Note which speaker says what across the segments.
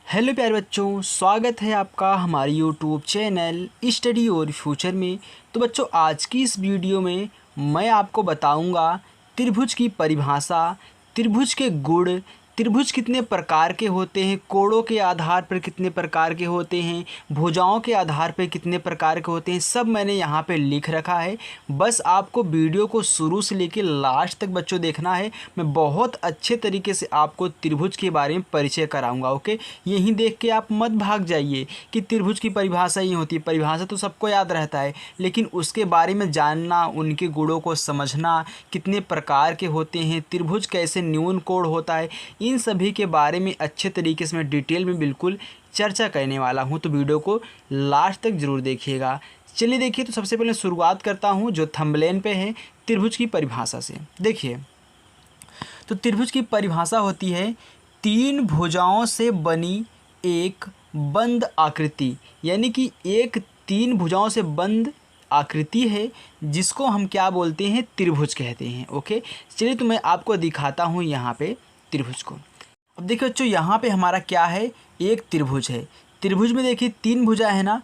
Speaker 1: Hello प्यारे बच्चों, स्वागत है आपका हमारे यूट्यूब चैनल स्टडी और फ्यूचर में। तो बच्चों, आज की इस वीडियो में मैं आपको बताऊंगा त्रिभुज की परिभाषा, त्रिभुज के गुण, त्रिभुज कितने प्रकार के होते हैं, कोणों के आधार पर कितने प्रकार के होते हैं, भुजाओं के आधार पर कितने प्रकार के होते हैं, सब मैंने यहाँ पे लिख रखा है। बस आपको वीडियो को शुरू से लेकर लास्ट तक बच्चों देखना है। मैं बहुत अच्छे तरीके से आपको त्रिभुज के बारे में परिचय कराऊंगा। ओके, यहीं देख के आप मत भाग जाइए कि त्रिभुज की परिभाषा ही होती है। परिभाषा तो सबको याद रहता है, लेकिन उसके बारे में जानना, उनके गुणों को समझना, कितने प्रकार के होते हैं, त्रिभुज कैसे न्यून कोण होता है, इन सभी के बारे में अच्छे तरीके से मैं डिटेल में बिल्कुल चर्चा करने वाला हूं। तो वीडियो को लास्ट तक ज़रूर देखिएगा। चलिए देखिए, तो सबसे पहले शुरुआत करता हूं जो थंबनेल पे है त्रिभुज की परिभाषा से। देखिए, तो त्रिभुज की परिभाषा होती है तीन भुजाओं से बनी एक बंद आकृति, यानी कि एक तीन भुजाओं से बंद आकृति है जिसको हम क्या बोलते हैं, त्रिभुज कहते हैं। ओके, चलिए तो मैं आपको दिखाता हूँ यहाँ पे त्रिभुज को। अब देखिए बच्चों, यहाँ पे हमारा क्या है, एक त्रिभुज है। त्रिभुज में देखिए तीन भुजा है ना,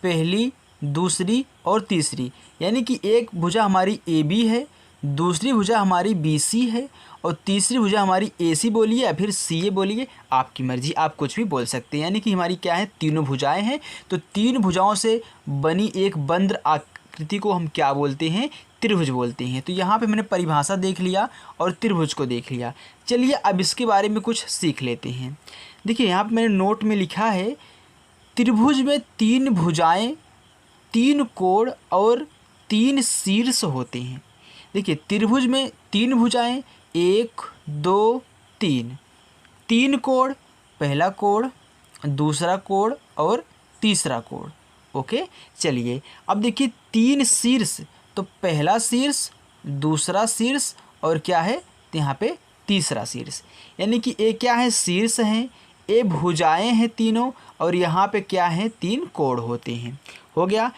Speaker 1: पहली, दूसरी और तीसरी, यानी कि एक भुजा हमारी ए बी है, दूसरी भुजा हमारी बी सी है और तीसरी भुजा हमारी ए सी बोलिए या फिर सी ए बोलिए, आपकी मर्जी, आप कुछ भी बोल सकते हैं। यानी कि हमारी क्या है, तीनों भुजाएं हैं। तो तीन भुजाओं से बनी एक बंद आकृति को हम क्या बोलते हैं, त्रिभुज बोलते हैं। तो यहाँ पे मैंने परिभाषा देख लिया और त्रिभुज को देख लिया। चलिए अब इसके बारे में कुछ सीख लेते हैं। देखिए, यहाँ पे मैंने नोट में लिखा है, त्रिभुज में तीन भुजाएं, तीन कोण और तीन शीर्ष होते हैं। देखिए, त्रिभुज में तीन भुजाएं, एक, दो, तीन, तीन कोण, पहला कोण, दूसरा कोण और तीसरा कोण। ओके, चलिए अब देखिए तीन शीर्ष, तो पहला शीर्ष, दूसरा शीर्ष और क्या है यहाँ पे तीसरा शीर्ष, यानी कि ए क्या है, शीर्ष हैं, ए भुजाएं हैं तीनों, और यहाँ पे क्या है, तीन कोण होते हैं। हो गया।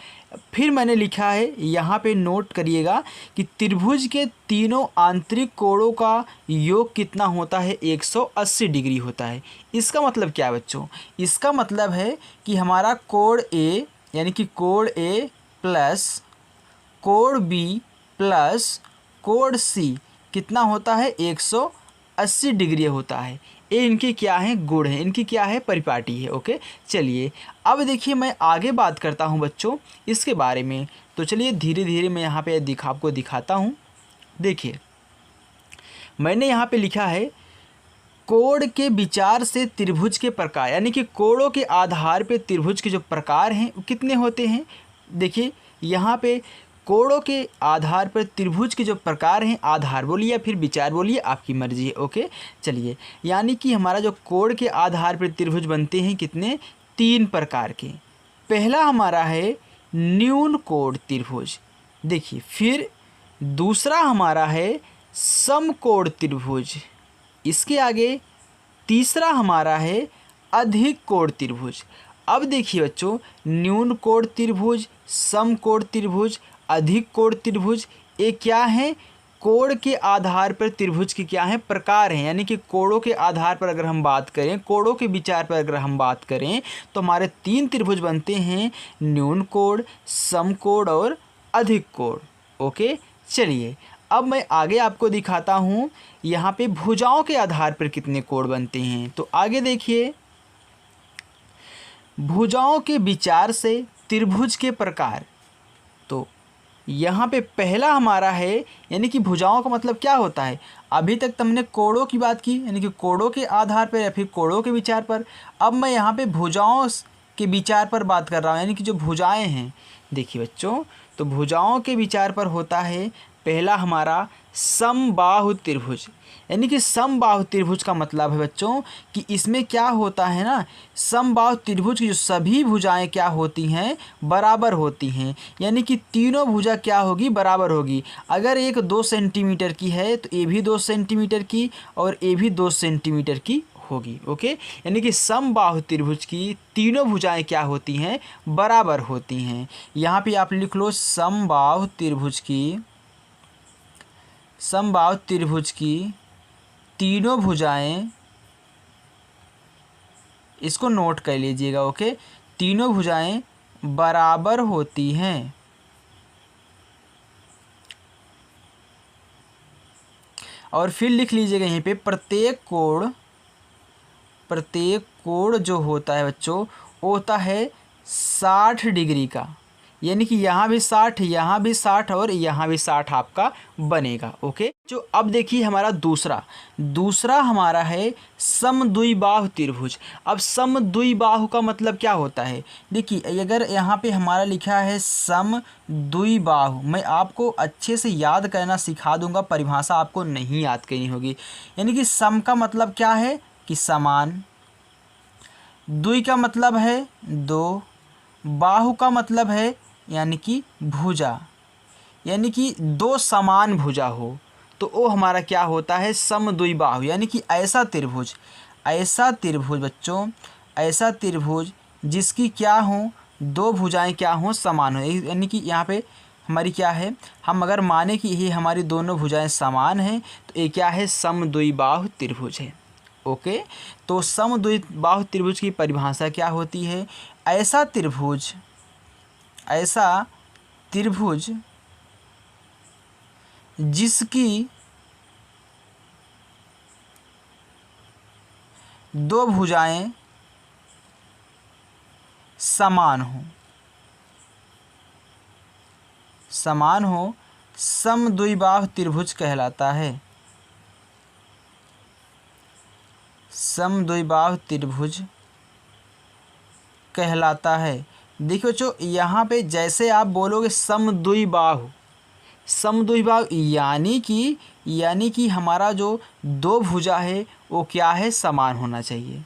Speaker 1: फिर मैंने लिखा है, यहाँ पे नोट करिएगा कि त्रिभुज के तीनों आंतरिक कोणों का योग कितना होता है, 180 डिग्री होता है। इसका मतलब क्या है बच्चों, इसका मतलब है कि हमारा कोण ए, यानी कि कोण ए प्लस कोण बी प्लस कोण सी कितना होता है, 180 डिग्री होता है। ये इनके क्या हैं, गुण हैं, इनकी क्या है, परिपाटी है। ओके, चलिए अब देखिए मैं आगे बात करता हूँ बच्चों इसके बारे में। तो चलिए धीरे धीरे मैं यहाँ पे आपको दिखाता हूँ। देखिए, मैंने यहाँ पे लिखा है, कोण के विचार से त्रिभुज के प्रकार, यानी कि कोणों के आधार पे त्रिभुज के जो प्रकार हैं वो कितने होते हैं। देखिए यहाँ पे कोणों के आधार पर त्रिभुज के जो प्रकार हैं, आधार बोलिए या फिर विचार बोलिए, आपकी मर्जी है। ओके, चलिए, यानी कि हमारा जो कोण के आधार पर त्रिभुज बनते हैं कितने, तीन प्रकार के। पहला हमारा है न्यून कोण त्रिभुज। देखिए, फिर दूसरा हमारा है समकोण त्रिभुज। इसके आगे तीसरा हमारा है अधिक कोण त्रिभुज। अब देखिए बच्चों, न्यून कोण त्रिभुज, समकोण त्रिभुज, अधिक कोण त्रिभुज, ये क्या है, कोण के आधार पर त्रिभुज के क्या है, प्रकार हैं। यानी कि कोणों के आधार पर अगर हम बात करें, कोणों के विचार पर अगर हम बात करें, तो हमारे तीन त्रिभुज बनते हैं, न्यून कोण, समकोण और अधिक कोण। ओके, चलिए अब मैं आगे आपको दिखाता हूँ यहाँ पे भुजाओं के आधार पर कितने कोण बनते हैं। तो आगे देखिए, भुजाओं के विचार से त्रिभुज के प्रकार। तो यहाँ पे पहला हमारा है, यानी कि भुजाओं का मतलब क्या होता है, अभी तक तुमने कोणों की बात की, यानी कि कोणों के आधार पर या फिर कोणों के विचार पर। अब मैं यहाँ पे भुजाओं के विचार पर बात कर रहा हूँ, यानी कि जो भुजाएं हैं। देखिए बच्चों, तो भुजाओं के विचार पर होता है पहला हमारा समबाहु त्रिभुज। यानी कि समबाहु त्रिभुज का मतलब है बच्चों कि इसमें क्या होता है ना, समबाहु त्रिभुज की जो सभी भुजाएं क्या होती हैं, बराबर होती हैं। यानी कि तीनों भुजा क्या होगी, बराबर होगी। अगर एक 2 सेंटीमीटर की है तो ये भी 2 सेंटीमीटर की और ये भी 2 सेंटीमीटर की होगी। ओके, यानी कि समबाहु त्रिभुज की तीनों भुजाएं क्या होती हैं, बराबर होती हैं। यहाँ पे आप लिख लो, समबाहु त्रिभुज की तीनों भुजाएं इसको नोट कर लीजिएगा। ओके, तीनों भुजाएं बराबर होती हैं। और फिर लिख लीजिएगा यहीं पे प्रत्येक कोण जो होता है बच्चों वो होता है 60 डिग्री का, यानी कि यहाँ भी 60, यहाँ भी 60 और यहाँ भी 60 आपका बनेगा। ओके, जो अब देखिए हमारा दूसरा हमारा है समद्विबाहु त्रिभुज। अब समद्विबाहु का मतलब क्या होता है, देखिए अगर यहाँ पे हमारा लिखा है समद्विबाहु, मैं आपको अच्छे से याद करना सिखा दूंगा, परिभाषा आपको नहीं याद करनी होगी। यानी कि सम का मतलब क्या है कि समान, द्वि का मतलब है दो, बाहु का मतलब है यानी कि भुजा, यानी कि दो समान भुजा हो तो वो हमारा क्या होता है समद्विबाहु। यानी कि ऐसा त्रिभुज बच्चों, ऐसा त्रिभुज जिसकी क्या हो दो भुजाएं क्या हो समान हो। यानी कि यहाँ पे हमारी क्या है, हम अगर माने कि ये हमारी दोनों भुजाएं समान हैं तो ये क्या है समद्विबाहु त्रिभुज है। ओके, तो समद्विबाहु त्रिभुज की परिभाषा क्या होती है, ऐसा त्रिभुज जिसकी दो भुजाएं समान हो समद्विबाहु त्रिभुज कहलाता है। समद्विबाहु त्रिभुज कहलाता है। देखिए बच्चों यहाँ पे जैसे आप बोलोगे समद्विबाहु यानी कि हमारा जो दो भुजा है वो क्या है समान होना चाहिए।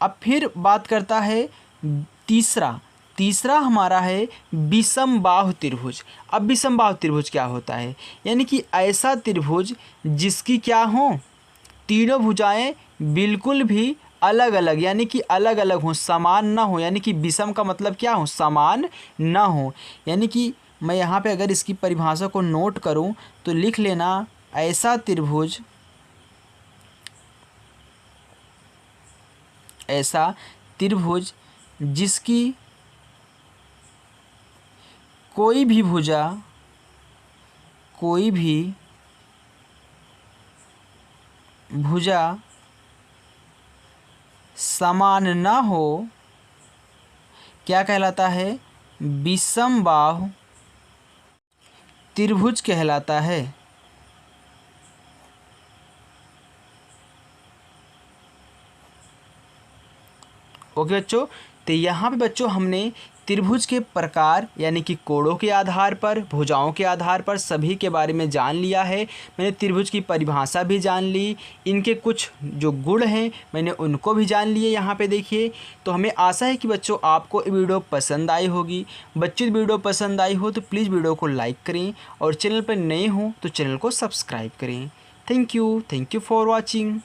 Speaker 1: अब फिर बात करता है तीसरा हमारा है विषम बाहु त्रिभुज। अब विषम बाहु त्रिभुज क्या होता है, यानी कि ऐसा त्रिभुज जिसकी क्या हो तीनों भुजाएं बिल्कुल भी अलग अलग, यानी कि अलग अलग हो, समान ना हो। यानी कि विषम का मतलब क्या हो समान ना हो। यानी कि मैं यहाँ पे अगर इसकी परिभाषा को नोट करूँ तो लिख लेना, ऐसा त्रिभुज जिसकी कोई भी भुजा समान ना हो क्या कहलाता है विषम बाहु त्रिभुज कहलाता है। ओके बच्चों, तो यहाँ पे बच्चों हमने त्रिभुज के प्रकार यानी कि कोणों के आधार पर, भुजाओं के आधार पर सभी के बारे में जान लिया है। मैंने त्रिभुज की परिभाषा भी जान ली, इनके कुछ जो गुण हैं मैंने उनको भी जान लिए यहाँ पे देखिए। तो हमें आशा है कि बच्चों आपको ये वीडियो पसंद आई होगी। बच्चों वीडियो पसंद आई हो तो प्लीज़ वीडियो को लाइक करें और चैनल पर नए हों तो चैनल को सब्सक्राइब करें। Thank you for watching.